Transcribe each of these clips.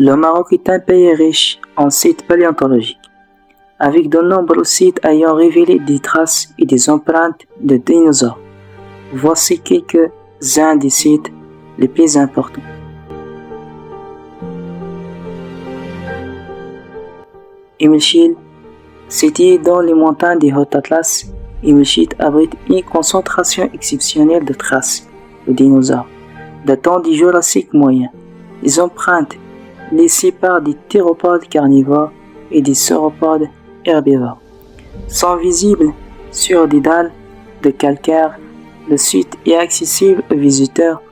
Le Maroc est un pays riche en sites paléontologiques, avec de nombreux sites ayant révélé des traces et des empreintes de dinosaures. Voici quelques-uns des sites les plus importants. Imilchil, situé dans les montagnes des Haut-Atlas, Imilchil abrite une concentration exceptionnelle de traces de dinosaures datant du Jurassique moyen. Les empreintes laissées par des théropodes carnivores et des sauropodes herbivores sont visibles sur des dalles de calcaire. Le site est accessible aux visiteurs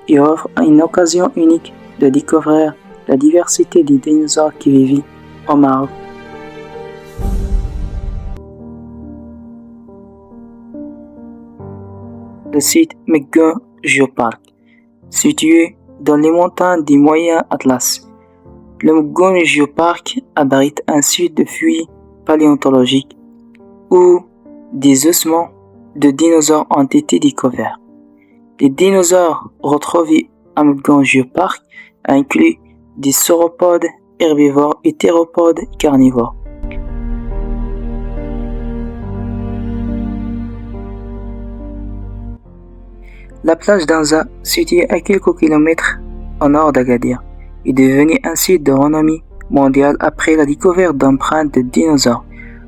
et offre une occasion unique de découvrir la diversité des dinosaures qui vivent au Maroc. Le site Mgong Geopark, situé dans les montagnes du Moyen Atlas. Le Mgong Geopark abrite un site de fouilles paléontologiques où des ossements de dinosaures ont été découverts. Les dinosaures retrouvés à Mgong Geopark incluent des sauropodes herbivores et théropodes carnivores. La plage d'Anza, située à quelques kilomètres au nord d'Agadir, est devenue un site de renommée mondiale après la découverte d'empreintes de dinosaures.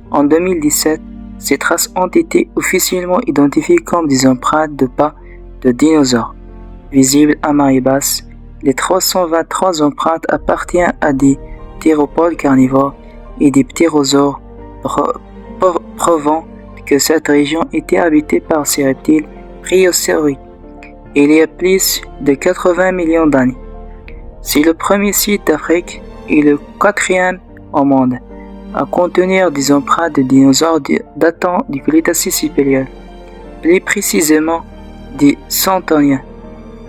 En 2017, ces traces ont été officiellement identifiées comme des empreintes de pas de dinosaures. Visibles à marée basse, les 323 empreintes appartiennent à des théropodes carnivores et des ptérosaures, prouvant que cette région était habitée par ces reptiles préhistoriques il y a plus de 80 millions d'années. C'est le premier site d'Afrique et le quatrième au monde à contenir des empreintes de dinosaures datant du Crétacé supérieur, plus précisément des Centoniens.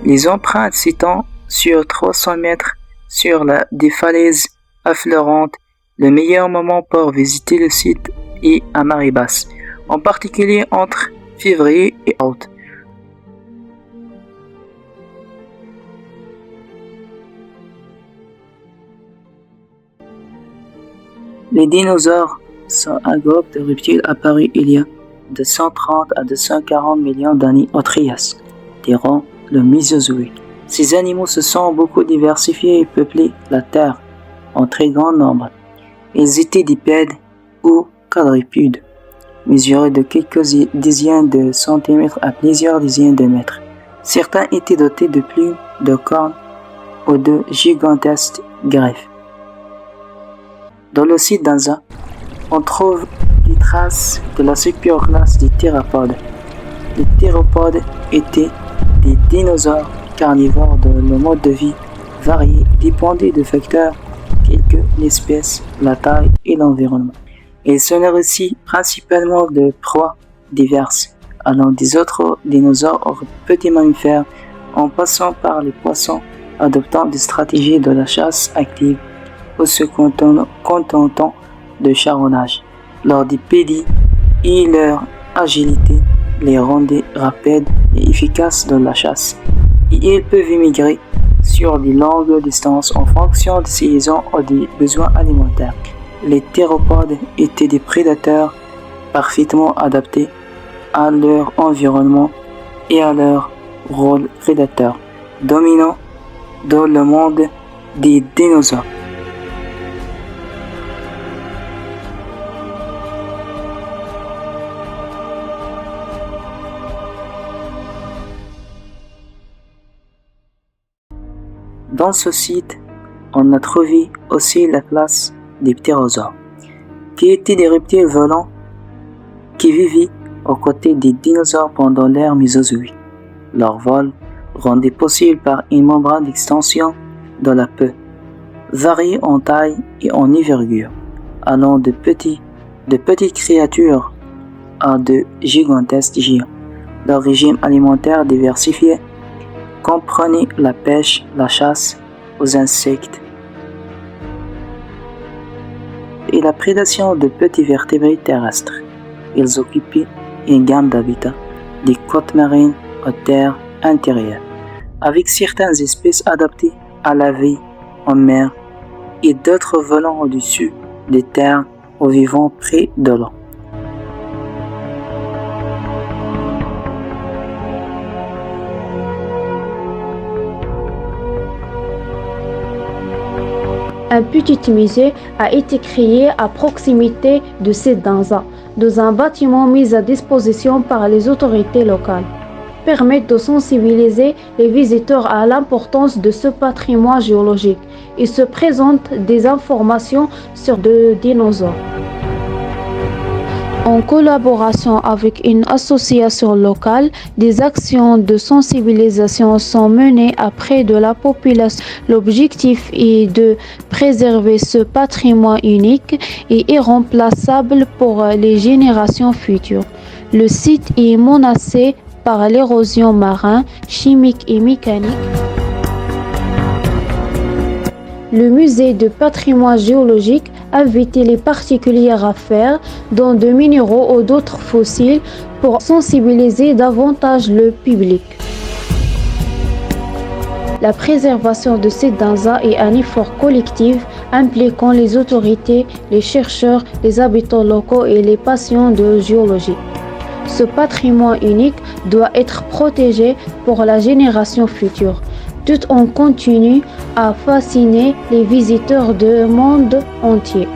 Les empreintes s'étendent sur 300 mètres sur des falaises affleurantes. Le meilleur moment pour visiter le site est à marée basse, en particulier entre février et août. Les dinosaures sont un groupe de reptiles apparus il y a de 130 à 240 millions d'années au Trias, durant le Mésozoïque. Ces animaux se sont beaucoup diversifiés et peuplé la Terre en très grand nombre. Ils étaient bipèdes ou quadrupèdes, mesuraient de quelques dizaines de centimètres à plusieurs dizaines de mètres. Certains étaient dotés de plumes, de cornes ou de gigantesques griffes. Dans le site d'Anza, on trouve des traces de la superclasse des théropodes. Les théropodes étaient des dinosaures carnivores dont le mode de vie varié dépendait de facteurs tels que l'espèce, la taille et l'environnement. Ils se nourrissaient principalement de proies diverses, allant des autres dinosaures aux petits mammifères, en passant par les poissons, adoptant des stratégies de la chasse active ou se contentant de charonnage. Leur dipédie et leur agilité les rendaient rapides et efficaces dans la chasse, et ils peuvent émigrer sur de longues distances en fonction des saisons ou des besoins alimentaires. Les théropodes étaient des prédateurs parfaitement adaptés à leur environnement et à leur rôle prédateur, dominant dans le monde des dinosaures. Dans ce site, on a trouvé aussi la place des ptérosaures, qui étaient des reptiles volants qui vivaient aux côtés des dinosaures pendant l'ère mésozoïque. Leur vol rendait possible par une membrane d'extension de la peau, variée en taille et en envergure, allant de petites créatures à de gigantesques géants. Leur régime alimentaire diversifié comprenait la pêche, la chasse aux insectes et la prédation de petits vertébrés terrestres. Ils occupaient une gamme d'habitats, des côtes marines aux terres intérieures, avec certaines espèces adaptées à la vie en mer et d'autres volant au-dessus des terres ou vivant près de l'eau. Un petit musée a été créé à proximité de Sedanza, dans un bâtiment mis à disposition par les autorités locales. Permet de sensibiliser les visiteurs à l'importance de ce patrimoine géologique et se présente des informations sur des dinosaures. En collaboration avec une association locale, des actions de sensibilisation sont menées auprès de la population. L'objectif est de préserver ce patrimoine unique et irremplaçable pour les générations futures. Le site est menacé par l'érosion marine, chimique et mécanique. Le musée de patrimoine géologique invite les particuliers à faire don de minéraux ou d'autres fossiles pour sensibiliser davantage le public. La préservation de Sedanza est un effort collectif impliquant les autorités, les chercheurs, les habitants locaux et les passionnés de géologie. Ce patrimoine unique doit être protégé pour la génération future, tout en continuant à fasciner les visiteurs du monde entier.